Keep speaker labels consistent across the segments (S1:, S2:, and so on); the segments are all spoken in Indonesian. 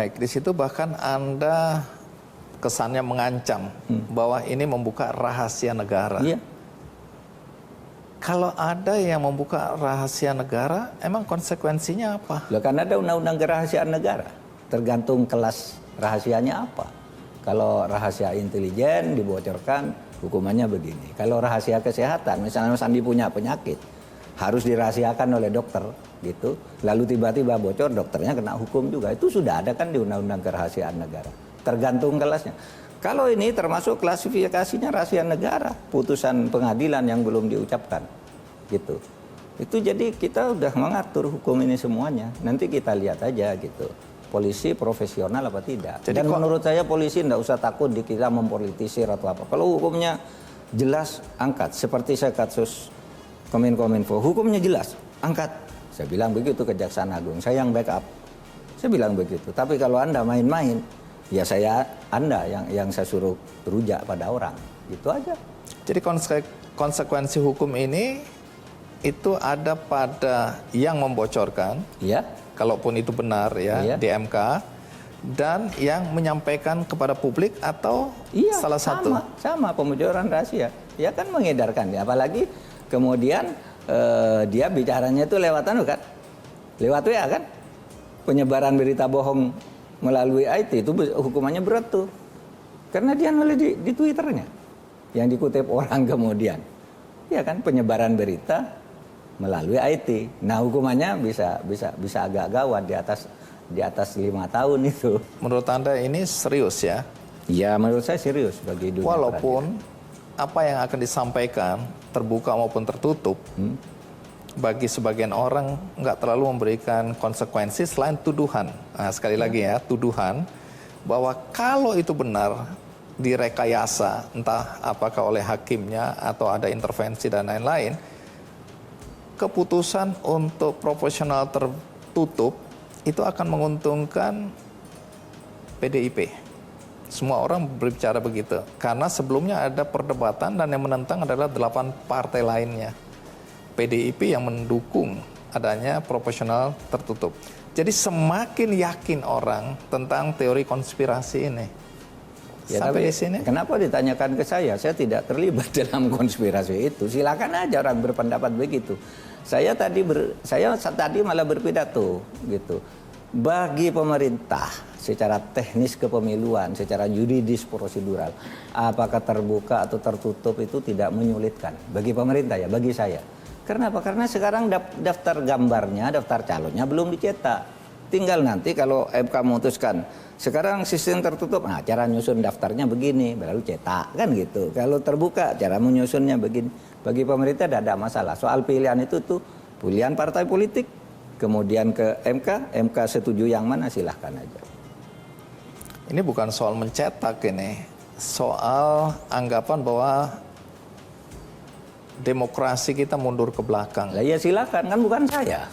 S1: Baik, di situ bahkan Anda kesannya mengancam bahwa ini membuka rahasia negara.
S2: Iya.
S1: Kalau ada yang membuka rahasia negara, emang konsekuensinya apa?
S2: Loh, kan ada undang-undang kerahasiaan negara. Tergantung kelas rahasianya apa. Kalau rahasia intelijen dibocorkan, hukumannya begini. Kalau rahasia kesehatan, misalnya Mas Andi punya penyakit, harus dirahasiakan oleh dokter, gitu. Lalu tiba-tiba bocor, dokternya kena hukum juga. Itu sudah ada kan di undang-undang kerahasiaan negara. Tergantung kelasnya. Kalau ini termasuk klasifikasinya rahasia negara, putusan pengadilan yang belum diucapkan, gitu. Itu jadi kita udah mengatur hukum ini semuanya. Nanti kita lihat aja gitu. Polisi profesional apa tidak.
S1: Jadi
S2: Dan menurut saya polisi tidak usah takut dikira mempolitisir atau apa. Kalau hukumnya jelas, angkat. Seperti saya kasus Kominfo, hukumnya jelas, angkat. Saya bilang begitu Kejaksaan Agung. Saya yang backup. Saya bilang begitu. Tapi kalau Anda main-main, ya Anda yang saya suruh rujak pada orang. Gitu aja.
S1: Jadi konsekuensi hukum ini itu ada pada yang membocorkan,
S2: Ya.
S1: kalaupun itu benar ya,
S2: Iya.
S1: di MK, dan yang menyampaikan kepada publik atau
S2: Iya,
S1: salah satu.
S2: sama pembocoran rahasia. Ya kan mengedarkan, ya. Apalagi kemudian dia bicaranya itu lewat kan, lewat WA kan, penyebaran berita bohong melalui IT itu hukumannya berat tuh, karena dia nulis di Twitternya, yang dikutip orang kemudian, ya kan, penyebaran berita melalui IT. Nah hukumannya bisa agak gawat, di atas 5 tahun itu.
S1: Menurut Anda ini serius ya?
S2: Ya menurut saya serius bagi dunia.
S1: Walaupun apa yang akan disampaikan terbuka maupun tertutup, bagi sebagian orang nggak terlalu memberikan konsekuensi selain tuduhan. Nah, sekali lagi ya, tuduhan bahwa kalau itu benar direkayasa, entah apakah oleh hakimnya atau ada intervensi dan lain-lain, keputusan untuk proporsional tertutup itu akan menguntungkan PDIP. Semua orang berbicara begitu. Karena sebelumnya ada perdebatan dan yang menentang adalah 8 partai lainnya. PDIP yang mendukung adanya proporsional tertutup. Jadi semakin yakin orang tentang teori konspirasi ini.
S2: Ya,
S1: Sampai
S2: tapi
S1: di sini.
S2: kenapa ditanyakan ke saya? Saya tidak terlibat dalam konspirasi itu. Silakan aja orang berpendapat begitu. Saya tadi malah berpidato gitu. Bagi pemerintah secara teknis kepemiluan, secara yuridis prosedural, apakah terbuka atau tertutup itu tidak menyulitkan bagi pemerintah ya, bagi saya. Kenapa? Karena sekarang daftar gambarnya, daftar calonnya belum dicetak. Tinggal nanti kalau MK memutuskan sekarang sistem tertutup, nah cara nyusun daftarnya begini, baru cetak kan gitu. Kalau terbuka, cara menyusunnya begini. Bagi pemerintah tidak ada masalah. Soal pilihan itu tuh pilihan partai politik, kemudian ke MK setuju yang mana silahkan aja.
S1: Ini bukan soal mencetak ini, soal anggapan bahwa demokrasi kita mundur ke belakang.
S2: Lah ya silakan, kan bukan saya.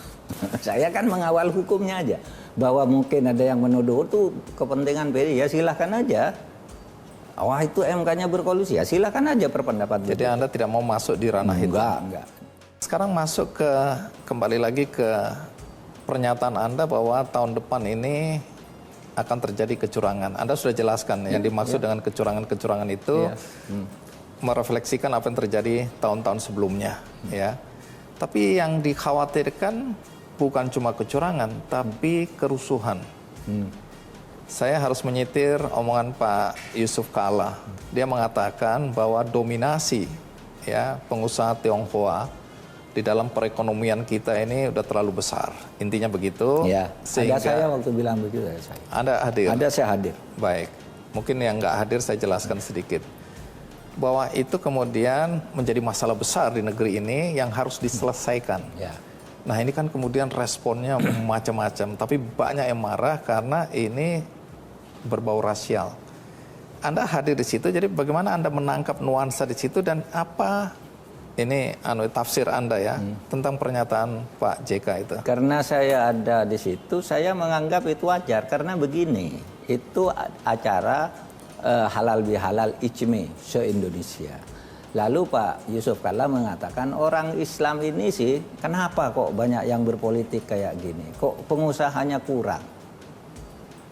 S2: Saya kan mengawal hukumnya aja. Bahwa mungkin ada yang menuduh itu kepentingan PDI, ya silahkan aja. Wah itu MK-nya berkolusi, ya silahkan aja berpendapat.
S1: Jadi Anda tidak mau masuk di ranah itu?
S2: Enggak.
S1: Sekarang masuk kembali lagi ke pernyataan Anda bahwa tahun depan ini akan terjadi kecurangan. Anda sudah jelaskan yang dimaksud dengan kecurangan-kecurangan itu merefleksikan apa yang terjadi tahun-tahun sebelumnya, ya. Tapi yang dikhawatirkan bukan cuma kecurangan, tapi kerusuhan. Saya harus menyitir omongan Pak Yusuf Kalla. Dia mengatakan bahwa dominasi ya pengusaha Tionghoa di dalam perekonomian kita ini udah terlalu besar. Intinya begitu.
S2: Ya,
S1: sehingga
S2: ada saya waktu bilang begitu ya saya.
S1: Anda hadir?
S2: Ada saya hadir.
S1: Baik. Mungkin yang nggak hadir saya jelaskan sedikit. Bahwa itu kemudian menjadi masalah besar di negeri ini yang harus diselesaikan.
S2: Ya.
S1: Nah ini kan kemudian responnya macam-macam. Tapi banyak yang marah karena ini berbau rasial. Anda hadir di situ, jadi bagaimana Anda menangkap nuansa di situ dan apa ini tafsir Anda ya tentang pernyataan Pak JK itu?
S2: Karena saya ada di situ, saya menganggap itu wajar karena begini, itu acara halal bihalal ijmi se-Indonesia. Lalu Pak Yusuf Kalla mengatakan orang Islam ini sih kenapa kok banyak yang berpolitik kayak gini? Kok pengusahanya kurang?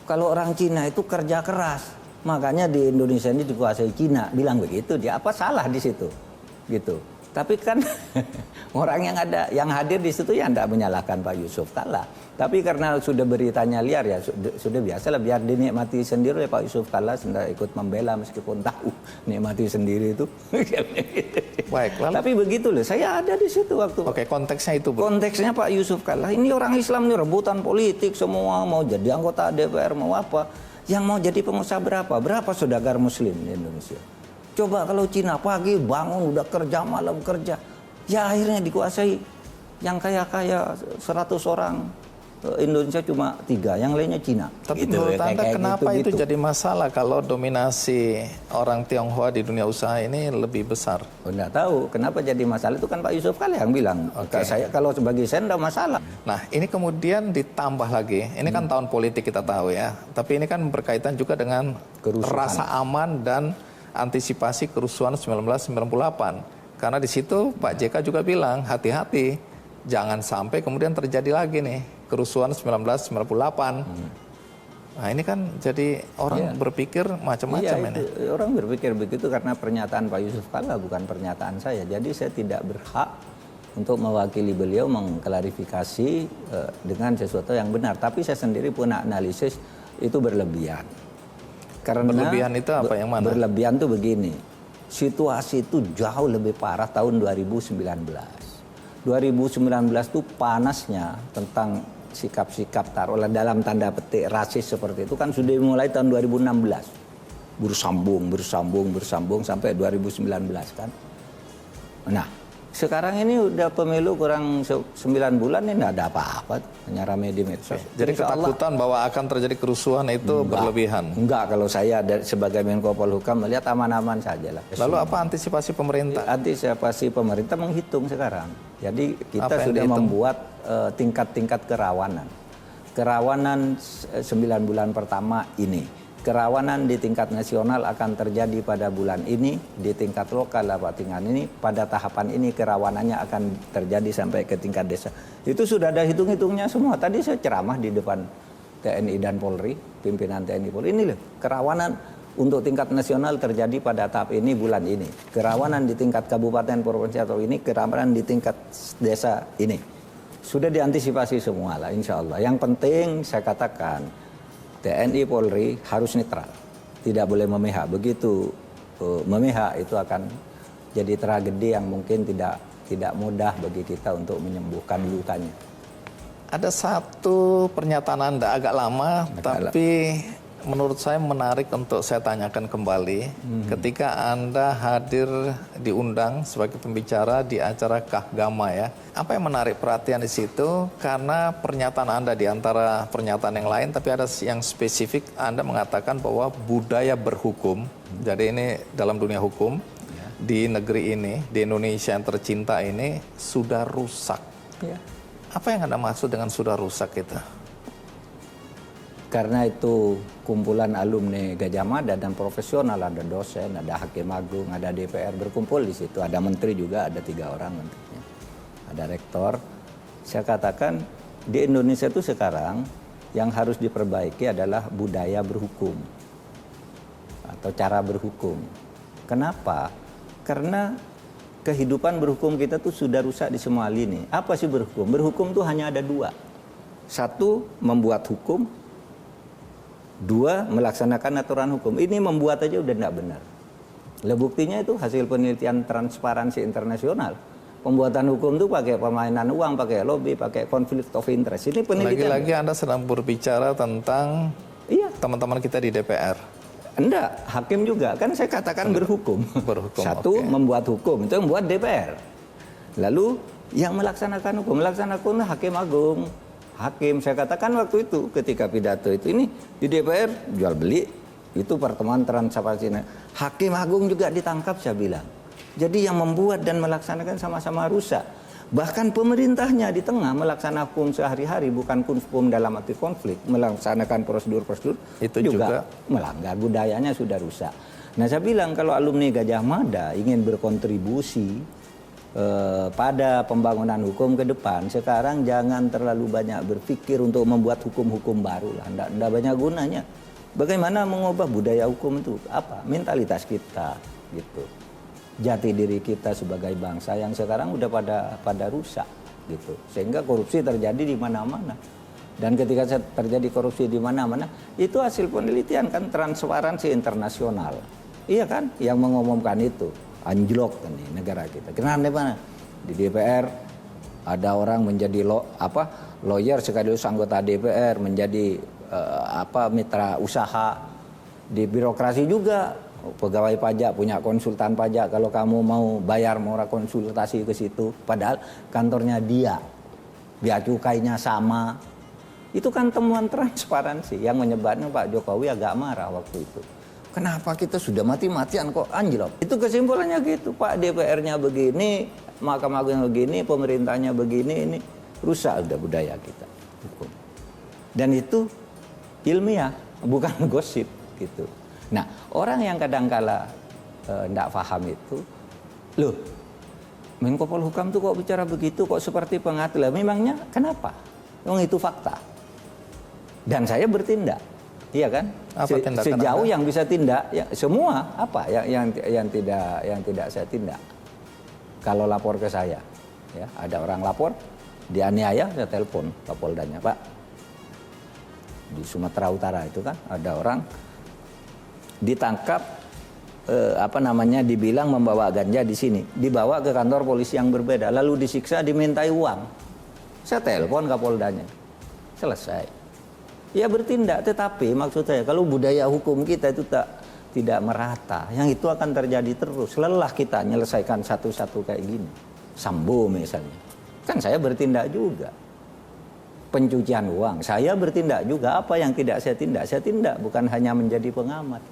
S2: kalau orang Cina itu kerja keras, makanya di Indonesia ini dikuasai Cina, bilang begitu. Dia apa salah di situ, gitu. Tapi kan orang yang hadir di situ ya tidak menyalahkan Pak Yusuf Kalla. Tapi karena sudah beritanya liar ya sudah biasa lah, biar dinikmati sendiri oleh Pak Yusuf Kalla, tidak ikut membela meskipun tahu nikmati sendiri itu.
S1: Baik, lalu.
S2: Tapi begitu loh, saya ada di situ waktu.
S1: Oke, konteksnya itu, Bu.
S2: Konteksnya Pak Yusuf Kalla, ini orang Islam ini rebutan politik semua, mau jadi anggota DPR mau apa. Yang mau jadi pengusaha berapa? Berapa saudagar muslim di Indonesia? Coba kalau Cina pagi bangun udah kerja, malam kerja. Ya akhirnya dikuasai yang kaya-kaya 100 orang. Indonesia cuma 3, yang lainnya Cina.
S1: Tapi
S2: gitu,
S1: menurut Anda kenapa
S2: gitu.
S1: itu jadi masalah kalau dominasi orang Tionghoa di dunia usaha ini lebih besar?
S2: Oh, enggak tahu kenapa jadi masalah, itu kan Pak Yusuf Kalla yang bilang. Saya kalau sebagai saya enggak masalah.
S1: Nah, ini kemudian ditambah lagi. Ini kan tahun politik kita tahu ya. Tapi ini kan berkaitan juga dengan
S2: Kerusuhan.
S1: rasa aman dan antisipasi kerusuhan 1998. Karena di situ Pak JK juga bilang, hati-hati, jangan sampai kemudian terjadi lagi nih kerusuhan 1998. Nah ini kan jadi orang berpikir macam-macam ini.
S2: Orang berpikir begitu karena pernyataan Pak Yusuf Kalla, bukan pernyataan saya. Jadi saya tidak berhak untuk mewakili beliau mengklarifikasi dengan sesuatu yang benar. Tapi saya sendiri punya analisis itu berlebihan. Karena
S1: berlebihan itu apa yang mana?
S2: Berlebihan tuh begini. Situasi itu jauh lebih parah tahun 2019. 2019 itu panasnya tentang sikap-sikap taruhlah dalam tanda petik rasis seperti itu kan sudah dimulai tahun 2016. Bersambung sampai 2019 kan. Nah, sekarang ini udah pemilu kurang 9 bulan ini tidak ada apa-apa, hanya rame di medsos.
S1: Jadi ketakutan bahwa akan terjadi kerusuhan itu berlebihan?
S2: Enggak, kalau saya sebagai Menko Polhukam melihat aman-aman saja lah.
S1: Lalu apa antisipasi pemerintah?
S2: Antisipasi pemerintah menghitung sekarang. Jadi kita sudah membuat tingkat-tingkat kerawanan. Kerawanan 9 bulan pertama ini. Kerawanan di tingkat nasional akan terjadi pada bulan ini, di tingkat lokal Pak tingkat ini, pada tahapan ini kerawanannya akan terjadi sampai ke tingkat desa. Itu sudah ada hitung-hitungnya semua. Tadi saya ceramah di depan TNI dan Polri, pimpinan TNI Polri, ini loh, kerawanan untuk tingkat nasional terjadi pada tahap ini bulan ini. Kerawanan di tingkat kabupaten provinsi atau ini, kerawanan di tingkat desa ini. Sudah diantisipasi semua lah insya Allah. Yang penting saya katakan, TNI Polri harus netral, tidak boleh memihak. Begitu memihak itu akan jadi tragedi yang mungkin tidak mudah bagi kita untuk menyembuhkan lukanya.
S1: Ada satu pernyataan Anda agak lama, tapi menurut saya menarik untuk saya tanyakan kembali. Ketika Anda hadir diundang sebagai pembicara di acara Kahgama ya, apa yang menarik perhatian di situ? Karena pernyataan Anda di antara pernyataan yang lain, tapi ada yang spesifik Anda mengatakan bahwa budaya berhukum, jadi ini dalam dunia hukum, di negeri ini, di Indonesia yang tercinta ini, sudah rusak.
S2: Ya.
S1: Apa yang Anda maksud dengan sudah rusak itu?
S2: Karena itu kumpulan alumni Gajah Mada dan profesional, ada dosen, ada hakim agung, ada DPR berkumpul di situ, ada menteri juga, ada 3 orang menterinya, ada rektor. Saya katakan di Indonesia itu sekarang yang harus diperbaiki adalah budaya berhukum atau cara berhukum. Kenapa? Karena kehidupan berhukum kita tuh sudah rusak di semua lini. Apa sih berhukum? Berhukum tuh hanya ada 2. 1, membuat hukum. 2, melaksanakan aturan hukum. Ini membuat aja udah tidak benar. Buktinya itu hasil penelitian Transparansi Internasional. Pembuatan hukum itu pakai permainan uang, pakai lobby, pakai konflik of interest. Ini penelitian.
S1: Lagi-lagi Anda sedang berbicara tentang teman-teman kita di DPR.
S2: Enggak, hakim juga. Kan saya katakan berhukum. 1, membuat hukum. Itu yang membuat DPR. Lalu yang melaksanakan hukum hakim agung. Hakim, saya katakan waktu itu ketika pidato itu, ini di DPR jual beli, itu pertemuan Transparansi. Hakim agung juga ditangkap saya bilang. Jadi yang membuat dan melaksanakan sama-sama rusak. Bahkan pemerintahnya di tengah melaksanakan hukum sehari-hari, bukan hukum dalam arti konflik, melaksanakan prosedur-prosedur itu juga melanggar, budayanya sudah rusak. Nah saya bilang kalau alumni Gajah Mada ingin berkontribusi pada pembangunan hukum ke depan, sekarang jangan terlalu banyak berpikir untuk membuat hukum-hukum baru lah. Nggak banyak gunanya. Bagaimana mengubah budaya hukum itu? Apa? Mentalitas kita, gitu. Jati diri kita sebagai bangsa yang sekarang udah pada rusak, gitu. Sehingga korupsi terjadi di mana-mana. Dan ketika terjadi korupsi di mana-mana, itu hasil penelitian kan, Transparansi Internasional. Iya kan, yang mengumumkan itu. Anjlok kan nih negara kita. Kenapa di mana? Di DPR ada orang menjadi lawyer sekaligus anggota DPR, menjadi mitra usaha. Di birokrasi juga pegawai pajak punya konsultan pajak. Kalau kamu mau bayar murah konsultasi ke situ, padahal kantornya dia, bea cukainya sama. Itu kan temuan transparansi yang menyebabkan Pak Jokowi agak marah waktu itu. Kenapa kita sudah mati-matian kok anjlok? Itu kesimpulannya gitu, Pak. DPR-nya begini, Mahkamah Agung begini, pemerintahnya begini, ini rusak udah budaya kita hukum. Dan itu ilmiah, bukan gosip gitu. Nah, orang yang kadangkala enggak paham itu, loh, Menko Polhukam tuh kok bicara begitu, kok seperti pengatur. Memangnya kenapa? Memang itu fakta. Dan saya bertindak. Iya kan? Sejauh yang bisa tindak, ya, semua apa yang tidak saya tindak. Kalau lapor ke saya, ya, ada orang lapor, dianiaya, saya telepon Kapoldanya, Pak. Di Sumatera Utara itu kan ada orang ditangkap, dibilang membawa ganja di sini, dibawa ke kantor polisi yang berbeda, lalu disiksa, dimintai uang. Saya telepon Kapoldanya, selesai. Ya bertindak, tetapi maksud saya kalau budaya hukum kita itu tidak merata, yang itu akan terjadi terus. Lelah kita menyelesaikan satu-satu kayak gini. Sambo misalnya, kan saya bertindak juga. Pencucian uang, saya bertindak juga. Apa yang tidak saya tindak, bukan hanya menjadi pengamat.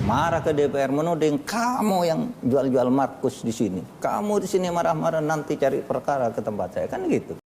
S2: Marah ke DPR, menuding kamu yang jual-jual Markus di sini. Kamu di sini marah-marah, nanti cari perkara ke tempat saya, kan gitu.